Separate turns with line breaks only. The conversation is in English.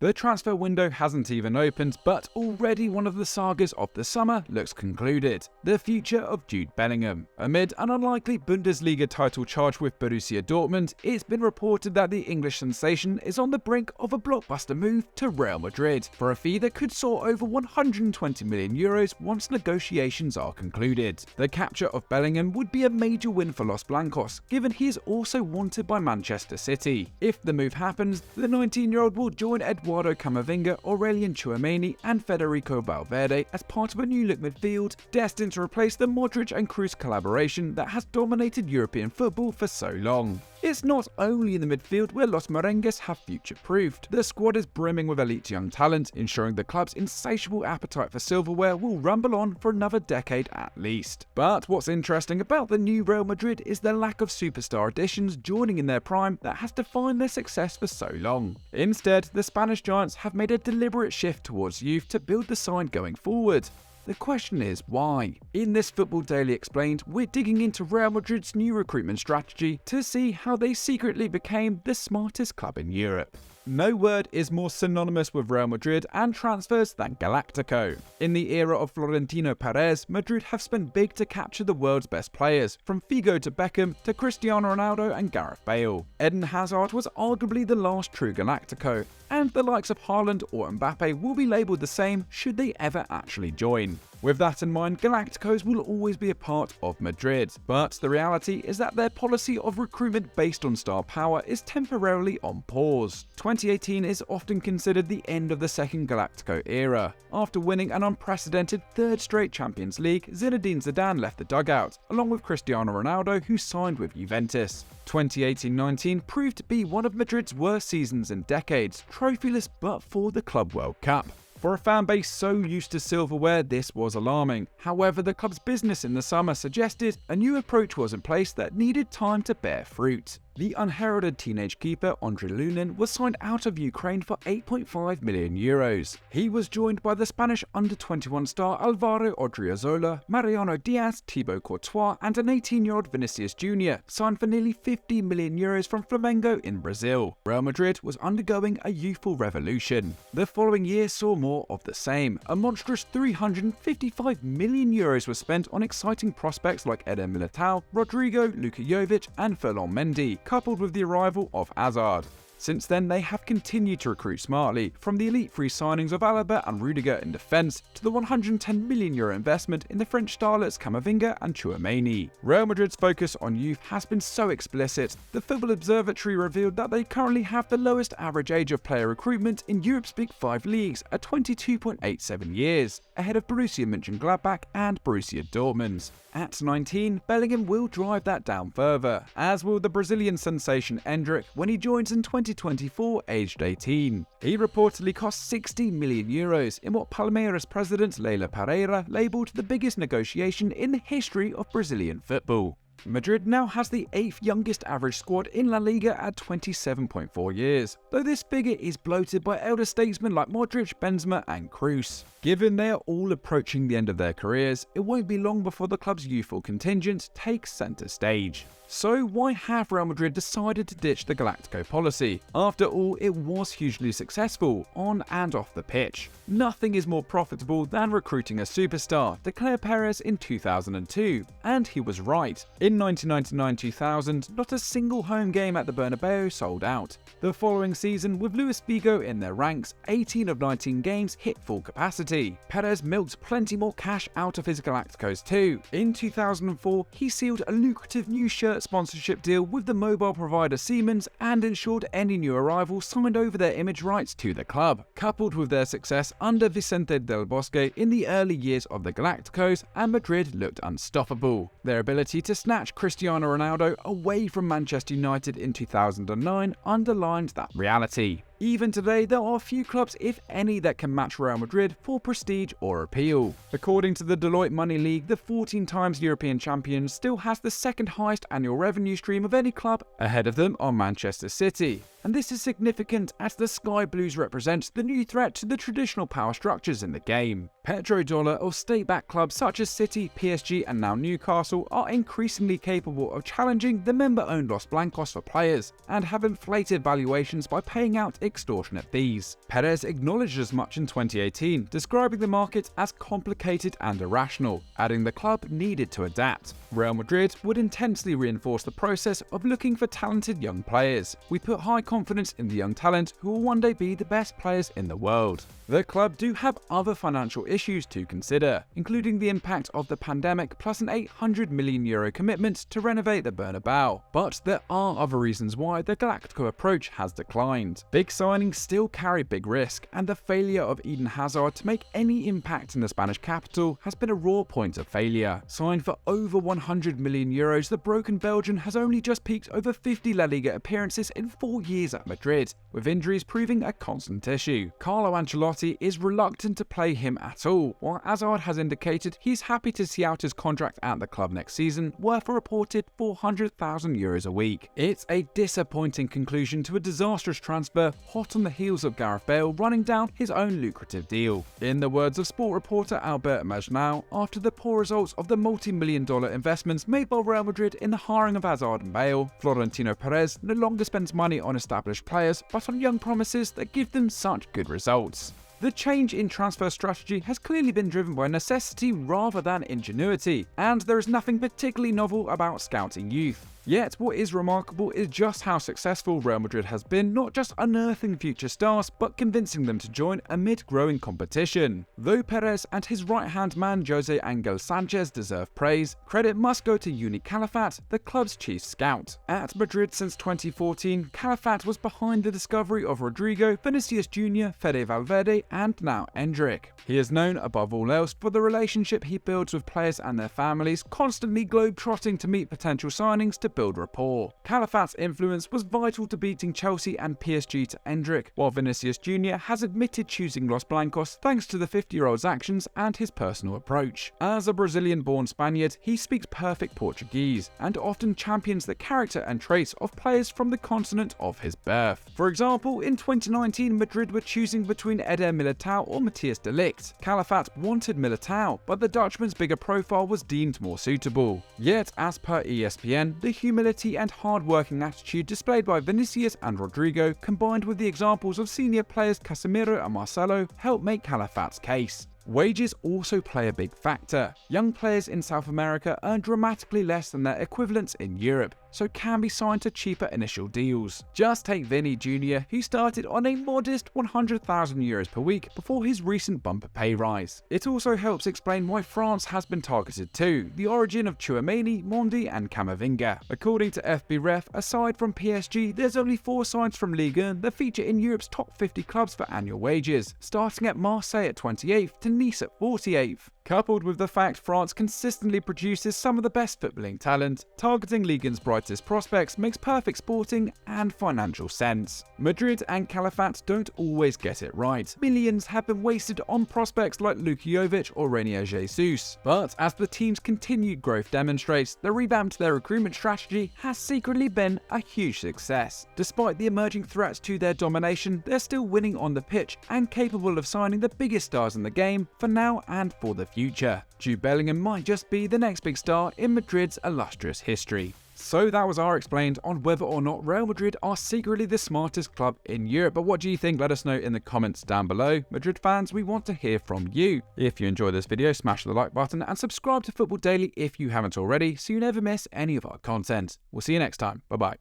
The transfer window hasn't even opened, but already one of the sagas of the summer looks concluded: the future of Jude Bellingham. Amid an unlikely Bundesliga title charge with Borussia Dortmund, it's been reported that the English sensation is on the brink of a blockbuster move to Real Madrid for a fee that could soar over €120 million once negotiations are concluded. The capture of Bellingham would be a major win for Los Blancos, given he is also wanted by Manchester City. If the move happens, the 19-year-old will join Eduardo Camavinga, Aurelien, Tchouameni and Federico Valverde as part of a new-look midfield destined to replace the Modric and Kroos collaboration that has dominated European football for so long. It's not only in the midfield where Los Merengues have future-proofed. The squad is brimming with elite young talent, ensuring the club's insatiable appetite for silverware will rumble on for another decade at least. But what's interesting about the new Real Madrid is the lack of superstar additions joining in their prime that has defined their success for so long. Instead, the Spanish giants have made a deliberate shift towards youth to build the side going forward. The question is, why? In this Football Daily Explained, we're digging into Real Madrid's new recruitment strategy to see how they secretly became the smartest club in Europe. No word is more synonymous with Real Madrid and transfers than Galactico. In the era of Florentino Perez, Madrid have spent big to capture the world's best players, from Figo to Beckham to Cristiano Ronaldo and Gareth Bale. Eden Hazard was arguably the last true Galactico, and the likes of Haaland or Mbappe will be labelled the same should they ever actually join. With that in mind, Galacticos will always be a part of Madrid, but the reality is that their policy of recruitment based on star power is temporarily on pause. 2018 is often considered the end of the second Galactico era. After winning an unprecedented third straight Champions League, Zinedine Zidane left the dugout, along with Cristiano Ronaldo, who signed with Juventus. 2018-19 proved to be one of Madrid's worst seasons in decades, trophyless but for the Club World Cup. For a fan base so used to silverware, this was alarming. However, the club's business in the summer suggested a new approach was in place that needed time to bear fruit. The unheralded teenage keeper Ondrej Lunin was signed out of Ukraine for €8.5 million. He was joined by the Spanish under-21 star Alvaro Odriozola, Mariano Diaz, Thibaut Courtois and an 18-year-old Vinicius Jr., signed for nearly €50 million from Flamengo in Brazil. Real Madrid was undergoing a youthful revolution. The following year saw more of the same. A monstrous €355 million was spent on exciting prospects like Eder Militao, Rodrigo, Luka Jovic and Ferland Mendy, coupled with the arrival of Hazard. Since then, they have continued to recruit smartly, from the elite free signings of Alaba and Rudiger in defence to the €110 million investment in the French starlets Camavinga and Tchouameni. Real Madrid's focus on youth has been so explicit. The Football Observatory revealed that they currently have the lowest average age of player recruitment in Europe's Big Five leagues at 22.87 years, ahead of Borussia Mönchengladbach and Borussia Dortmund. At 19, Bellingham will drive that down further, as will the Brazilian sensation Endrick when he joins in 2024 aged 18. He reportedly cost €60 million in what Palmeiras president Leila Pereira labelled the biggest negotiation in the history of Brazilian football. Madrid now has the 8th youngest average squad in La Liga at 27.4 years, though this figure is bloated by elder statesmen like Modric, Benzema and Kroos. Given they are all approaching the end of their careers, it won't be long before the club's youthful contingent takes centre stage. So why have Real Madrid decided to ditch the Galactico policy? After all, it was hugely successful, on and off the pitch. Nothing is more profitable than recruiting a superstar, declared Perez in 2002, and he was right. In 1999-2000, not a single home game at the Bernabeu sold out. The following season, with Luis Figo in their ranks, 18 of 19 games hit full capacity. Perez milked plenty more cash out of his Galacticos too. In 2004, he sealed a lucrative new shirt sponsorship deal with the mobile provider Siemens and ensured any new arrival signed over their image rights to the club. Coupled with their success under Vicente del Bosque in the early years of the Galacticos, and Madrid looked unstoppable. Their ability to snatch Cristiano Ronaldo away from Manchester United in 2009 underlined that reality. Even today, there are few clubs, if any, that can match Real Madrid for prestige or appeal. According to the Deloitte Money League, the 14 times European champions still has the second highest annual revenue stream of any club. Ahead of them are Manchester City. and this is significant as the Sky Blues represent the new threat to the traditional power structures in the game. Petrodollar or state-backed clubs such as City, PSG and now Newcastle are increasingly capable of challenging the member-owned Los Blancos for players and have inflated valuations by paying out extortionate fees. Perez acknowledged as much in 2018, describing the market as complicated and irrational, adding the club needed to adapt. Real Madrid would intensely reinforce the process of looking for talented young players. We put high confidence in the young talent who will one day be the best players in the world. The club do have other financial issues to consider, including the impact of the pandemic plus an €800 million commitment to renovate the Bernabeu. But there are other reasons why the Galactico approach has declined. Big signings still carry big risk, and the failure of Eden Hazard to make any impact in the Spanish capital has been a raw point of failure. Signed for over €100 million, the broken Belgian has only just peaked over 50 La Liga appearances in 4 years at Madrid, with injuries proving a constant issue. Carlo Ancelotti is reluctant to play him at all, while Hazard has indicated he's happy to see out his contract at the club next season, worth a reported €400,000 a week. It's a disappointing conclusion to a disastrous transfer, hot on the heels of Gareth Bale running down his own lucrative deal. In the words of sport reporter Albert Majnau, after the poor results of the multi-million-dollar investments made by Real Madrid in the hiring of Hazard and Bale, Florentino Perez no longer spends money on established players, but on young promises that give them such good results. The change in transfer strategy has clearly been driven by necessity rather than ingenuity, and there is nothing particularly novel about scouting youth. Yet, what is remarkable is just how successful Real Madrid has been, not just unearthing future stars, but convincing them to join amid growing competition. Though Perez and his right-hand man Jose Angel Sanchez deserve praise, credit must go to Uni Calafat, the club's chief scout. At Madrid since 2014, Calafat was behind the discovery of Rodrigo, Vinicius Jr., Fede Valverde, and now Endrick. He is known above all else for the relationship he builds with players and their families, constantly globe-trotting to meet potential signings to build rapport. Calafat's influence was vital to beating Chelsea and PSG to Endrick, while Vinicius Jr. has admitted choosing Los Blancos thanks to the 50-year-old's actions and his personal approach. As a Brazilian-born Spaniard, he speaks perfect Portuguese and often champions the character and traits of players from the continent of his birth. For example, in 2019, Madrid were choosing between Eder Militao or Matthias de Ligt. Calafat wanted Militao, but the Dutchman's bigger profile was deemed more suitable. Yet, as per ESPN, the humility and hard-working attitude displayed by Vinicius and Rodrigo, combined with the examples of senior players Casemiro and Marcelo, helped make Calafat's case. Wages also play a big factor. Young players in South America earn dramatically less than their equivalents in Europe, so can be signed to cheaper initial deals. Just take Vinny Jr., who started on a modest €100,000 per week before his recent bumper pay rise. It also helps explain why France has been targeted too, the origin of Tchouameni, Mondi and Camavinga. According to FBref, aside from PSG, there's only 4 sides from Ligue 1 that feature in Europe's top 50 clubs for annual wages, starting at Marseille at 28th to Nice at 48th. Coupled with the fact France consistently produces some of the best footballing talent, targeting Ligue 1's brightest prospects makes perfect sporting and financial sense. Madrid and Calafat don't always get it right. Millions have been wasted on prospects like Luka Jovic or Reinier Jesus. But as the team's continued growth demonstrates, the revamp to their recruitment strategy has secretly been a huge success. Despite the emerging threats to their domination, they're still winning on the pitch and capable of signing the biggest stars in the game for now and for the future. Jude Bellingham might just be the next big star in Madrid's illustrious history. So that was our explained on whether or not Real Madrid are secretly the smartest club in Europe. But what do you think? Let us know in the comments down below. Madrid fans, we want to hear from you. If you enjoyed this video, smash the like button and subscribe to Football Daily if you haven't already, so you never miss any of our content. We'll see you next time. Bye bye.